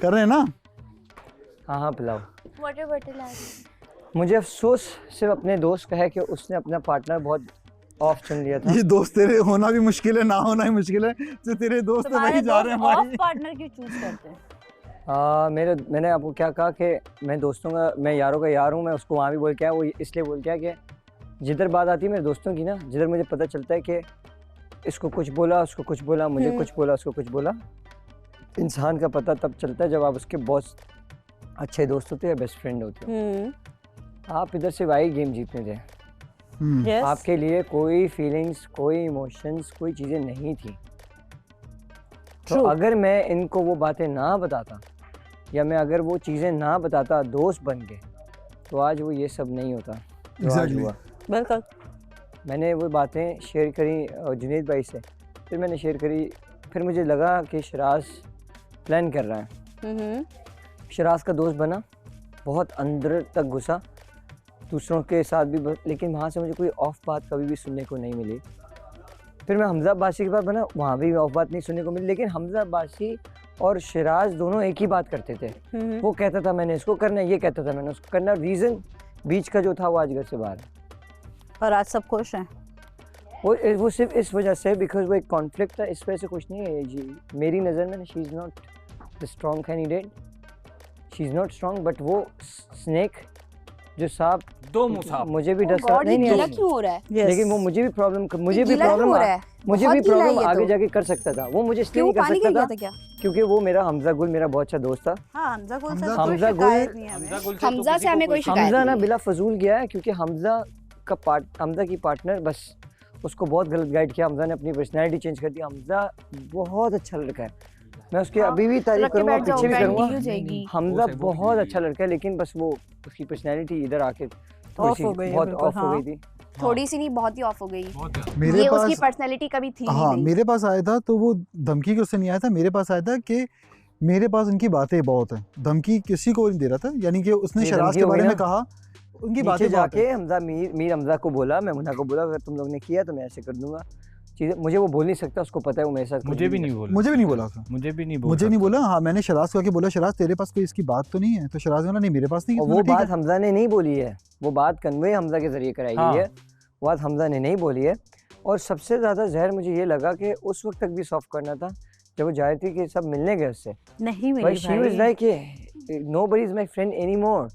कर रहे हैं ना? हाँ हाँ पिलाओ। वाटर बॉटल आ रही। मुझे अफसोस सिर्फ अपने दोस्त का है कि उसने अपना पार्टनर बहुत ऑफ चुन लिया था। ये दोस्त तेरे होना भी मुश्किल है, ना होना ही मुश्किल है, तो तेरे दोस्त तो वही जा रहे हैं ऑफ भाई। पार्टनर क्यों चूज करते हैं? मैंने आपको क्या कहा कि मैं यारों का यार हूँ। मैं उसको वहाँ भी बोल के आया, वो इसलिए बोल के आया कि जिधर बात आती है मेरे दोस्तों की ना, जिधर मुझे पता चलता है कि इसको कुछ बोला, उसको कुछ बोला, मुझे कुछ बोला, उसको कुछ बोला। इंसान का पता तब चलता है जब आप उसके बहुत अच्छे दोस्त होते हैं या बेस्ट फ्रेंड होते हो। आप इधर से भाई गेम जीतने थे। Yes. आपके लिए कोई फीलिंग्स, कोई इमोशंस, कोई चीज़ें नहीं थी। तो अगर मैं इनको वो बातें ना बताता या मैं अगर वो चीज़ें ना बताता दोस्त बन के, तो आज वो ये सब नहीं होता जो आज हुआ। बिल्कुल। मैंने वो बातें शेयर करी जुनैद भाई से, फिर मैंने शेयर करी, फिर मुझे लगा कि शराज प्लान कर रहा है। शराज का दोस्त बना, बहुत अंदर तक घुसा दूसरों के साथ भी, लेकिन वहाँ से मुझे कोई ऑफ बात कभी भी सुनने को नहीं मिली। फिर मैं हमजा अब्बासी के पास बना, वहाँ भी ऑफ बात नहीं सुनने को मिली, लेकिन हमजा अब्बासी और शराज दोनों एक ही बात करते थे। वो कहता था मैंने इसको करना है, ये कहता था मैंने उसको करना। रीज़न बीच का जो था वो आज घर से बाहर है। और आज सब खुश हैं। वो सिर्फ इस वजह से, बिकॉज वो एक कॉन्फ्लिक्ट था, इस वजह से कुछ नहीं है जी। मेरी नज़र में she is not the strong candidate, she is not strong, but वो स्नेक जो सांप दो मुसाफ मुझे भी डर नहीं गीला क्यों हो रहा है? लेकिन वो मुझे भी प्रॉब्लम बहुत गीला है ये आगे तो। जाके कर सकता था। वो मुझे इसलिए नहीं कर पानी सकता गिर था गया था क्या? क्योंकि वो मेरा हमजा गुल मेरा बहुत अच्छा दोस्त था। हाँ, हमजा गुल से हमजा कोई गुल- शिकायत नहीं है हमें। हमजा से हमें कोई शिकायत हमजा ना नहीं। बिला फजूल गया है, क्योंकि हमजा की पार्टनर बस उसको बहुत गलत गाइड किया। हमजा ने अपनी पर्सनैलिटी चेंज कर दी। हमजा बहुत अच्छा लड़का है, मैं उसकी अभी भी तारीफ करूंगा, पीछे भी करूंगा। हमजा बहुत अच्छा लड़का है, लेकिन बस वो उसकी पर्सनैलिटी इधर आके ऑफ हो गई है, बहुत बिल्कुल, ऑफ हो गई थी। थोड़ी सी नहीं, बहुत ही ऑफ हो गई। मेरे ये पास उसकी पर्सनैलिटी कभी थी ही हाँ नहीं। मेरे पास आया था तो वो धमकी के उससे नहीं आया था, मेरे पास आया था कि मेरे पास उनकी बातें बहुत हैं। धमकी किसी को नहीं दे रहा था, यानी कि उसने ये शराज धमकी के हो बारे गई में ना? कहा, उनकी नीचे बातें बहुत जाके हैं। हमजा मीर हमजा को बोला, मैं मुन्ना को बोला अगर तुम लोग ने किया तो मैं ऐसे कर दूंगा चीज़ें। मुझे वो बोल नहीं सकता, उसको पता है वो मेरे साथ कुछ मुझे भी नहीं बोला, मुझे भी नहीं बोला था, मुझे भी नहीं मुझे नहीं बोला। हाँ मैंने शराज को आके बोला, शराज तेरे पास कोई इसकी बात तो नहीं है? तो शराज बोला नहीं मेरे पास नहीं है। और तो वो मैंने, ठीक बात है। हमजा ने नहीं बोली है, वो बात कन्वे हमजा के जरिए कराई हाँ। गई है, वो बात हमजा ने नहीं बोली है। और सबसे ज़्यादा जहर मुझे ये लगा कि उस वक्त तक भी सॉफ्ट करना था जब वो जा रही थी कि सब मिलने गए उससे। नहीं मिली भाई शी वाज भाई। Like nobody is my friend any more.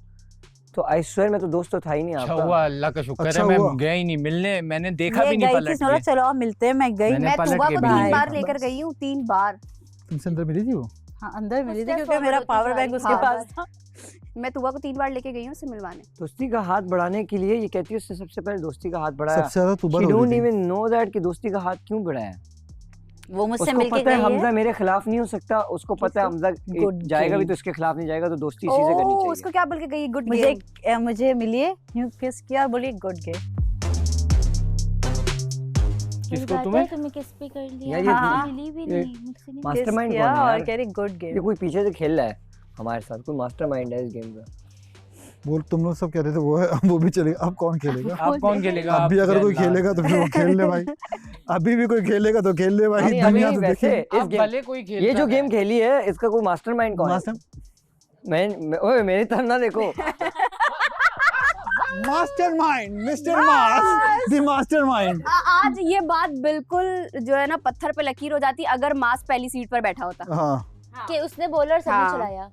तो आई स्वेयर मैं तो दोस्त तो था ही नहीं अच्छा आपका। हुआ, अल्लाह का शुक्र अच्छा है मैं हुआ। गया ही नहीं मिलने, मैंने देखा ये भी नहीं गई थी, पलट बोला के। चलो आप मिलते हैं, मैं गई मैंने मैं पलट तुबा के को भी 3 नहीं बार देखा। लेकर गई हूँ, 3 बार। तुमसे अंदर मिली थी वो? हाँ, अंदर मिली थी उससे क्योंकि मेरा forward पावर होती बैंक जा उसके रही। पास था। मैं तुबा को 3 बार लेके गई हूँ उससे मिलवाने। दोस्ती का हाथ बढ़ाने के लिए ये कहती है उसने सबसे पहले दोस्ती का हाथ बढ़ाया। सबसे ज्यादा तुबा She हो don't रही थी। even know that कि दोस्ती का हाथ क्यों बढ़ाया। वो मुझसे उसको मिलके पता है गई हमजा है। मेरे खिलाफ नहीं हो सकता, उसको पता है हमजा Good जाएगा भी game. तो इसके खिलाफ नहीं जाएगा, तो दोस्ती इसी से करनी चाहिए। उसको क्या बोल के गई? गुड मुझे मिली है, यूं किस किया और बोली गुड गेम। किसको तुम्हें? तुम्हें किस पे कर लिया? यार ये हाँ, मिली भी ये नहीं, मुझसे नहीं। मास्टरमाइंड किया कौन है और यार? कह रही गुड ये गेम। कोई पीछे से खेल रहा है हमारे साथ, कोई मास्टरमाइंड है इस गेम का। बोल तुम लोग सब कह रहे थे वो है, वो भी चलेगा। अब कौन खेलेगा? आप कौन खेलेगा? अब भी आप अगर कोई अल्लाह। खेलेगा तो फिर वो खेल ले भाई। अभी भी कोई खेलेगा तो खेल ले भाई। अभी दुनिया तो वैसे देखी। इस आप गेम भले कोई खेलता ये जो है। गेम खेली है इसका कोई मास्टरमाइंड कौन है? ओए मेरी तरफ ना देखो। Mastermind, mister mass, the mastermind. आज ये बात बिल्कुल जो है ना पत्थर पे लकीर हो जाती अगर मास पहली सीट पर बैठा होता हाँ कि उसने बॉलर सभी हाँ। चलाया।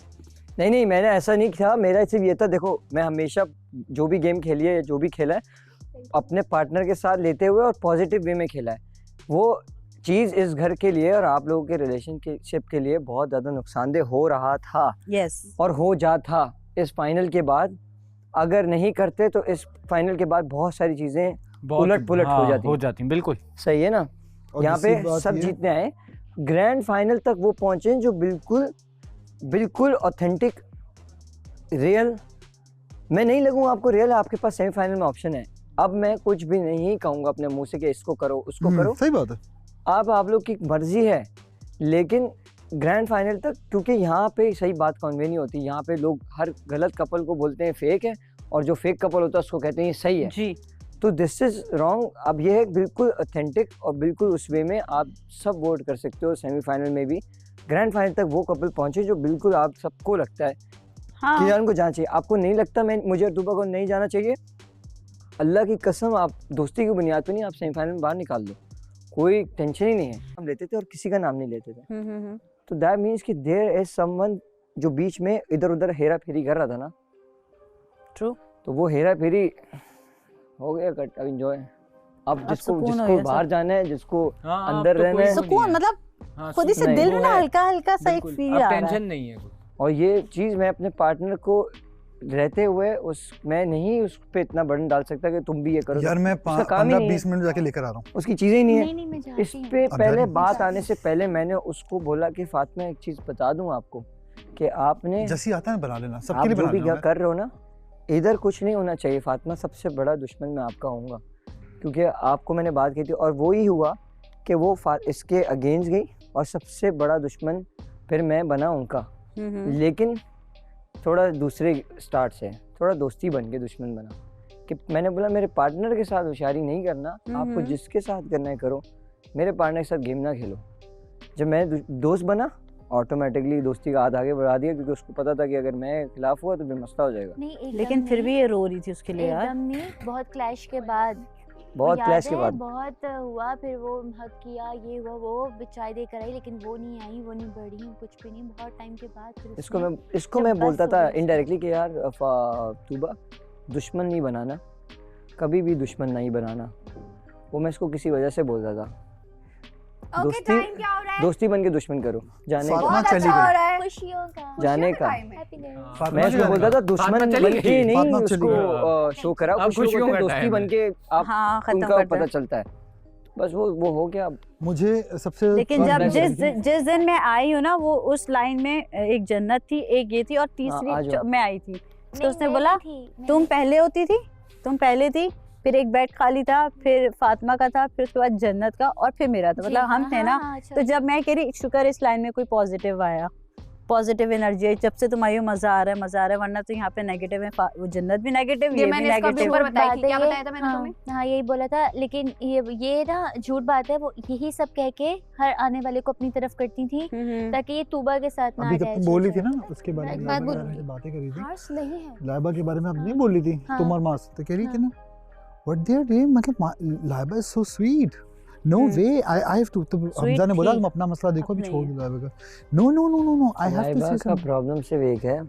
नहीं मैंने ऐसा नहीं किया, मेरा सिर्फ ये था, देखो मैं हमेशा जो भी गेम खेली है, जो भी खेला है अपने पार्टनर के साथ लेते हुए और पॉजिटिव वे में खेला है। वो चीज़ इस घर के लिए और आप लोगों के रिलेशनशिप के लिए बहुत ज़्यादा नुकसानदेह हो रहा था यस। और हो जाता इस फाइनल के बाद। अगर नहीं करते तो इस फाइनल के बाद बहुत सारी चीज़ें उलट पुलट हो जाती। बिल्कुल सही है ना। और यहाँ दूसरी पे बात सब ये- जीतने आए, ग्रैंड फाइनल तक वो पहुंचे जो बिल्कुल ऑथेंटिक रियल। मैं नहीं लगूंगा आपको रियल, आपके पास सेमीफाइनल में ऑप्शन है। अब मैं कुछ भी नहीं कहूंगा अपने मुंह से कि इसको करो उसको करो, सही बात है। आप लोग की मर्जी है, लेकिन ग्रैंड फाइनल तक, क्योंकि यहाँ पे सही बात कन्वे नहीं होती। यहाँ पे लोग हर गलत कपल को बोलते हैं फेक है, और जो फेक कपल होता है उसको कहते हैं ये सही है जी। तो दिस इज रॉन्ग। अब ये है बिल्कुल ऑथेंटिक और बिल्कुल उस वे में आप सब वोट कर सकते हो सेमीफाइनल में भी। ग्रैंड फाइनल तक वो कपल पहुंचे जो बिल्कुल आप सबको लगता है हाँ कि यार उनको जाना चाहिए। आपको नहीं लगता मैं मुझे और तूबा को नहीं जाना चाहिए, अल्लाह की कसम आप दोस्ती की बुनियाद पे नहीं आप सेमीफाइनल में बाहर निकाल दो, कोई टेंशन ही नहीं है। हम लेते थे और किसी का नाम नहीं लेते थे। तो दैट मीन्स कि देयर इज समवन जो बीच में इधर उधर हेरा फेरी कर रहा था ना। ट्रू। तो वो हेरा फेरी हो गया कट, अब एंजॉय। अब जिसको सुकून हो जिसको गया बाहर सब। जाना है, जिसको हाँ, अब अंदर तो रहना कोई है, वो नहीं सुकून है। मतलब हाँ, खुद ही से नहीं, दिल वो में ना है। हल्का हल्का सा एक बिल्कुल, फील अब आ रहा टेंशन है। नहीं है कुछ। और ये चीज़ मैं अपने पार्टनर को रहते हुए मैं नहीं उस पे इतना बर्डन डाल सकता कि तुम भी ये करो। यार मैं उसका काम ही नहीं 15-20 मिनट जाके लेकर आ रहा हूँ। उसकी चीज़ें ही नहीं है। नहीं मैं इस जाती हूँ। पे अब पहले जाएगी? बात आने से पहले मैंने उसको बोला कि फातिमा एक चीज़ बता दूं आपको कि आपने जैसी आता है बना लेना, आप सबके लिए जो बना भी लेना। कर रहे हो ना, इधर कुछ नहीं होना चाहिए। फातिमा सबसे बड़ा दुश्मन मैं आपका होऊंगा, क्योंकि आपको मैंने बात की थी और वो ही हुआ कि वो इसके अगेंस्ट गई और सबसे बड़ा दुश्मन फिर मैं बना उनका। लेकिन थोड़ा दूसरे स्टार्ट से थोड़ा दोस्ती बन के दुश्मन बना कि मैंने बोला मेरे पार्टनर के साथ होशियारी नहीं करना, आपको जिसके साथ करना है करो, मेरे पार्टनर के साथ गेम ना खेलो। जब मैं दोस्त बना ऑटोमेटिकली दोस्ती का हाथ आगे बढ़ा दिया, क्योंकि उसको पता था कि अगर मैं खिलाफ हुआ तो फिर मसला हो जाएगा। नहीं एकदम लेकिन फिर नहीं, भी ये रो रही थी उसके लिए यार। एकदम नहीं, बहुत क्लैश के बाद बहुत याद क्लैश के है, बाद बहुत हुआ। फिर वो हक किया, ये हुआ वो चाय देकर आई, लेकिन वो नहीं आई, वो नहीं बढ़ी, कुछ भी नहीं। बहुत टाइम के बाद फिर इसको उसने मैं जब बोलता बस था हो गई इनडायरेक्टली कि यार तूबा दुश्मन नहीं बनाना, कभी भी दुश्मन नहीं बनाना। वो मैं इसको किसी वजह से बोलता था। ओके दोस्ती टाइम क्या हो रहा है? दोस्ती बन के दुश्मन करो जाने फातिमा का। बहुत चली अच्छा गई। हो रहा है, खुशियों का जाने का हैप्पी डेज। हाँ, मैं इसको बोलता था दुश्मन फातिमा चली बन के गई। नहीं फातिमा चली उसको गई। शो करा, अब खुशियों खुशियों को का दोस्ती टाइम बन है। के आप हाँ खत्म उनका कर पता दो। चलता है। बस वो हो गया। मुझे सबसे लेकिन जब मैं जिस दिन मैं आई हूँ ना, वो उस लाइन में एक जन्नत थी, एक ये थी और आ तीसरी जाओ। मैं आई थी। तो नहीं, उसने मैं बोला नहीं थी, मैं तुम नहीं पहले होती थी, तुम पहले थी, फिर एक बेड खाली था, फिर फातिमा का था, फिर उसके बाद जन्नत का और फिर मेरा था। थी। मतलब हम हाँ, थे ना। हाँ, अच्छा, तो जब मैं कह रही शुक्र इस लाइन में कोई पॉजिटिव आया, पॉजिटिव एनर्जी आई। जब से तुम आई हो मजा आ रहा है, मजा आ रहा है, वरना तो यहाँ पे नेगेटिव है। वो जन्नत भी नेगेटिव, ये ये भी मैंने इसका नेगेटिव। ऊपर बताई थी, बात है क्या ये। बताया था मैंने हाँ, तुम्हें? हाँ यही बोला था, लेकिन ये ना झूठ बात है। वो यही सब कह के हर आने वाले को अपनी तरफ करती थी ताकि ये तूबा के साथ ना अभी जब अटैच तुम हो बोली थी जाए। ना उसके बारे एक में, बात लाइबा के बोलूं? बारे में बातें करी थी, हार्श नहीं है। लाइबा के बारे में आप हाँ। नहीं बोली थी हाँ। तुम और मास, तो कह रही थी हाँ। ना व्हाट दे आर डूइंग, मतलब Laiba is so sweet, no way I have to. तो हमजा ने बोला थी। तुम अपना मसला देखो, अभी अपने छोड़ दो लाइबा का। No no no no no I have to Laiba से का प्रॉब्लम सिर्फ एक है,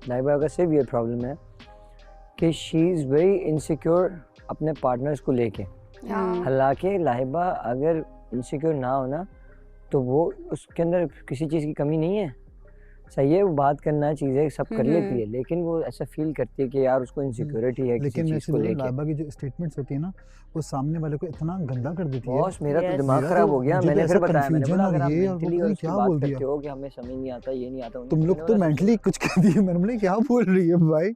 लाइबा का सिर्फ ये प्रॉब्लम है कि शी इज़ वेरी इनसिक्योर अपने पार्टनर्स को लेके। हालांकि लाइबा अगर इनसिक्योर ना हो ना, तो वो उसके अंदर किसी चीज़ की कमी नहीं है। सही है, वो बात करना चीज़ें सब कर लेती है, लेकिन वो ऐसा फील करती है कि यार उसको इनसिक्योरिटी है किसी लेकिन चीज़ ऐसे को लोग लेके। लाइबा की जो स्टेटमेंट्स होती है ना, वो सामने वाले को इतना गंदा कर देती है। बॉस मेरा तो Yes. दिमाग मेरा खराब तो- हो गया। मुझे तो मैंने फिर ऐसा बताया, मैंने confusion बोला और अगर आप ये और मेंटली वो उसकी क्या बात बोल दिया। करते हो कि हमें समझ नहीं आता, ये नहीं आता, तुम लोग तो मेंटली कुछ कर दिए, मैंने बोला क्या बोल रही है भाई।